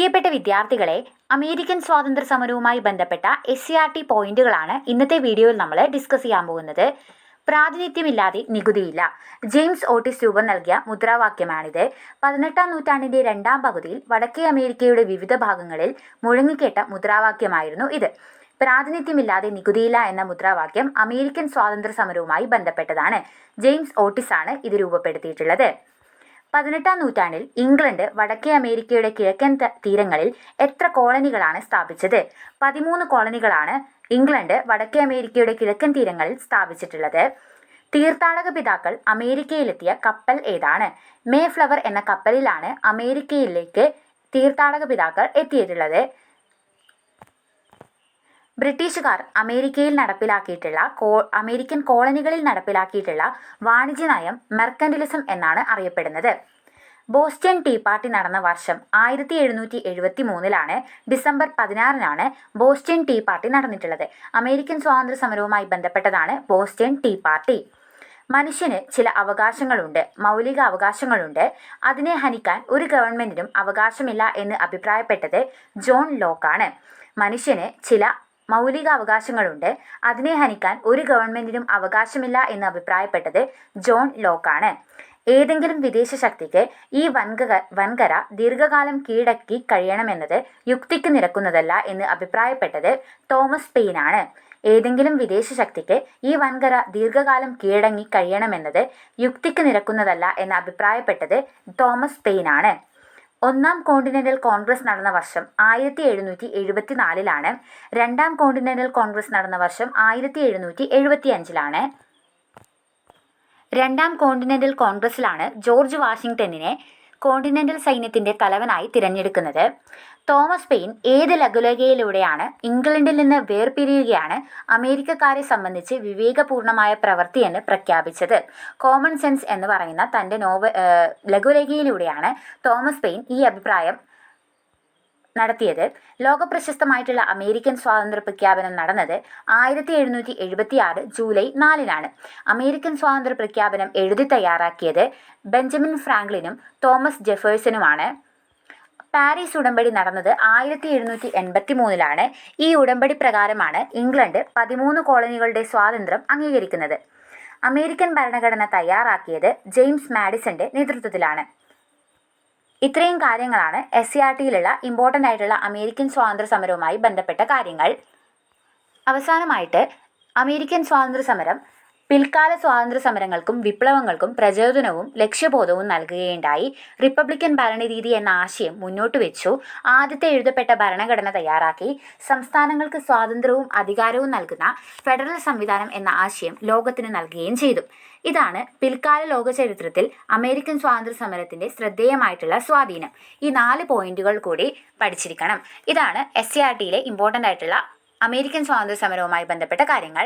പ്രിയപ്പെട്ട വിദ്യാർത്ഥികളെ, അമേരിക്കൻ സ്വാതന്ത്ര്യ സമരവുമായി ബന്ധപ്പെട്ട SCERT പോയിന്റുകളാണ് ഇന്നത്തെ വീഡിയോയിൽ നമ്മൾ ഡിസ്കസ് ചെയ്യാൻ പോകുന്നത്. പ്രാതിനിധ്യമില്ലാതെ നികുതിയില്ല. ജെയിംസ് ഓട്ടിസ് രൂപം നൽകിയ മുദ്രാവാക്യമാണിത്. 18-ാം നൂറ്റാണ്ടിന്റെ രണ്ടാം പകുതിയിൽ വടക്കേ അമേരിക്കയുടെ വിവിധ ഭാഗങ്ങളിൽ മുഴങ്ങിക്കേട്ട മുദ്രാവാക്യമായിരുന്നു ഇത്. പ്രാതിനിധ്യമില്ലാതെ നികുതിയില്ല എന്ന മുദ്രാവാക്യം അമേരിക്കൻ സ്വാതന്ത്ര്യ സമരവുമായി ബന്ധപ്പെട്ടതാണ്. ജെയിംസ് ഓട്ടിസ് ആണ് ഇത് രൂപപ്പെടുത്തിയിട്ടുള്ളത്. 18-ാം നൂറ്റാണ്ടിൽ ഇംഗ്ലണ്ട് വടക്കേ അമേരിക്കയുടെ കിഴക്കൻ തീരങ്ങളിൽ എത്ര കോളനികളാണ് സ്ഥാപിച്ചത്? 13 കോളനികളാണ് ഇംഗ്ലണ്ട് വടക്കേ അമേരിക്കയുടെ കിഴക്കൻ തീരങ്ങളിൽ സ്ഥാപിച്ചിട്ടുള്ളത്. തീർത്ഥാടക പിതാക്കൾ അമേരിക്കയിലെത്തിയ കപ്പൽ ഏതാണ്? മേഫ്ലവർ എന്ന കപ്പലിലാണ് അമേരിക്കയിലേക്ക് തീർത്ഥാടക പിതാക്കൾ എത്തിയിട്ടുള്ളത്. ബ്രിട്ടീഷുകാർ അമേരിക്കൻ കോളനികളിൽ നടപ്പിലാക്കിയിട്ടുള്ള വാണിജ്യ നയം മെർക്കന്റിലിസം എന്നാണ് അറിയപ്പെടുന്നത്. ബോസ്റ്റൺ ടീ പാർട്ടി നടന്ന വർഷം 1773 ഡിസംബർ 16 ബോസ്റ്റൺ ടീ പാർട്ടി നടന്നിട്ടുള്ളത്. അമേരിക്കൻ സ്വാതന്ത്ര്യ സമരവുമായി ബന്ധപ്പെട്ടതാണ് ബോസ്റ്റൺ ടീ പാർട്ടി. മനുഷ്യന് ചില അവകാശങ്ങളുണ്ട്, മൗലിക അവകാശങ്ങളുണ്ട്. അതിനെ ഹനിക്കാൻ ഒരു ഗവൺമെന്റിനും അവകാശമില്ല എന്ന് അഭിപ്രായപ്പെട്ടത് ജോൺ ലോക്കാണ്. മനുഷ്യന് ചില മൗലിക അവകാശങ്ങളുണ്ട്, അതിനെ ഹനിക്കാൻ ഒരു ഗവൺമെന്റിനും അവകാശമില്ല എന്ന് അഭിപ്രായപ്പെട്ടത് ജോൺ ലോക്കാണ്. ഏതെങ്കിലും വിദേശ ശക്തിക്ക് ഈ വൻകര ദീർഘകാലം കീഴടക്കി കഴിയണമെന്നത് യുക്തിക്ക് നിരക്കുന്നതല്ല എന്ന് അഭിപ്രായപ്പെട്ടത് തോമസ് പെയിനാണ്. ഏതെങ്കിലും വിദേശ ശക്തിക്ക് ഈ വൻകര ദീർഘകാലം കീഴടങ്ങി കഴിയണമെന്നത് യുക്തിക്ക് നിരക്കുന്നതല്ല എന്ന് അഭിപ്രായപ്പെട്ടത് തോമസ് പെയിനാണ്. ഒന്നാം കോണ്ടിനെന്റൽ കോൺഗ്രസ് നടന്ന വർഷം 1774 രണ്ടാം കോണ്ടിനെന്റൽ കോൺഗ്രസ് നടന്ന വർഷം 1775 രണ്ടാം കോണ്ടിനെന്റൽ കോൺഗ്രസിലാണ് ജോർജ് വാഷിംഗ്ടണിനെ കോണ്ടിനെന്റൽ സൈന്യത്തിന്റെ തലവനായി തിരഞ്ഞെടുക്കുന്നത്. തോമസ് പെയിൻ ഏത് ലഘുലേഖയിലൂടെയാണ് ഇംഗ്ലണ്ടിൽ നിന്ന് വേർപിരിയുകയാണ് അമേരിക്കക്കാരെ സംബന്ധിച്ച് വിവേകപൂർണമായ പ്രവൃത്തിയെന്ന് പ്രഖ്യാപിച്ചത്? കോമൺ സെൻസ് എന്ന് പറയുന്ന തൻ്റെ ലഘുലേഖയിലൂടെയാണ് തോമസ് പെയിൻ ഈ അഭിപ്രായം നടത്തിയത്. ലോകപ്രശസ്തമായിട്ടുള്ള അമേരിക്കൻ സ്വാതന്ത്ര്യ പ്രഖ്യാപനം നടന്നത് 1776 ജൂലൈ 4 അമേരിക്കൻ സ്വാതന്ത്ര്യ പ്രഖ്യാപനം എഴുതി തയ്യാറാക്കിയത് ബെഞ്ചമിൻ ഫ്രാങ്ക്ലിനും തോമസ് ജെഫേഴ്സനുമാണ്. പാരീസ് ഉടമ്പടി നടന്നത് 1783 ഈ ഉടമ്പടി പ്രകാരമാണ് ഇംഗ്ലണ്ട് 13 കോളനികളുടെ സ്വാതന്ത്ര്യം അംഗീകരിക്കുന്നത്. അമേരിക്കൻ ഭരണഘടന തയ്യാറാക്കിയത് ജെയിംസ് മാഡിസന്റെ നേതൃത്വത്തിലാണ്. ഇത്രയും കാര്യങ്ങളാണ് SCERTയിലുള്ള ഇമ്പോർട്ടൻ്റ് ആയിട്ടുള്ള അമേരിക്കൻ സ്വാതന്ത്ര്യ സമരവുമായി ബന്ധപ്പെട്ട കാര്യങ്ങൾ. അവസാനമായിട്ട് അമേരിക്കൻ സ്വാതന്ത്ര്യ സമരം പിൽക്കാല സ്വാതന്ത്ര്യ സമരങ്ങൾക്കും വിപ്ലവങ്ങൾക്കും പ്രചോദനവും ലക്ഷ്യബോധവും നൽകുകയുണ്ടായി. റിപ്പബ്ലിക്കൻ ഭരണരീതി എന്ന ആശയം മുന്നോട്ട് വെച്ചു. ആദ്യത്തെ എഴുതപ്പെട്ട ഭരണഘടന തയ്യാറാക്കി. സംസ്ഥാനങ്ങൾക്ക് സ്വാതന്ത്ര്യവും അധികാരവും നൽകുന്ന ഫെഡറൽ സംവിധാനം എന്ന ആശയം ലോകത്തിന് നൽകുകയും ചെയ്തു. ഇതാണ് പിൽക്കാല ലോക ചരിത്രത്തിൽ അമേരിക്കൻ സ്വാതന്ത്ര്യ സമരത്തിന്റെ ശ്രദ്ധേയമായിട്ടുള്ള സ്വാധീനം. ഈ 4 പോയിന്റുകൾ കൂടി പഠിച്ചിരിക്കണം. ഇതാണ് SCERTയിലെ ഇമ്പോർട്ടൻ്റ് ആയിട്ടുള്ള അമേരിക്കൻ സ്വാതന്ത്ര്യ സമരവുമായി ബന്ധപ്പെട്ട കാര്യങ്ങൾ.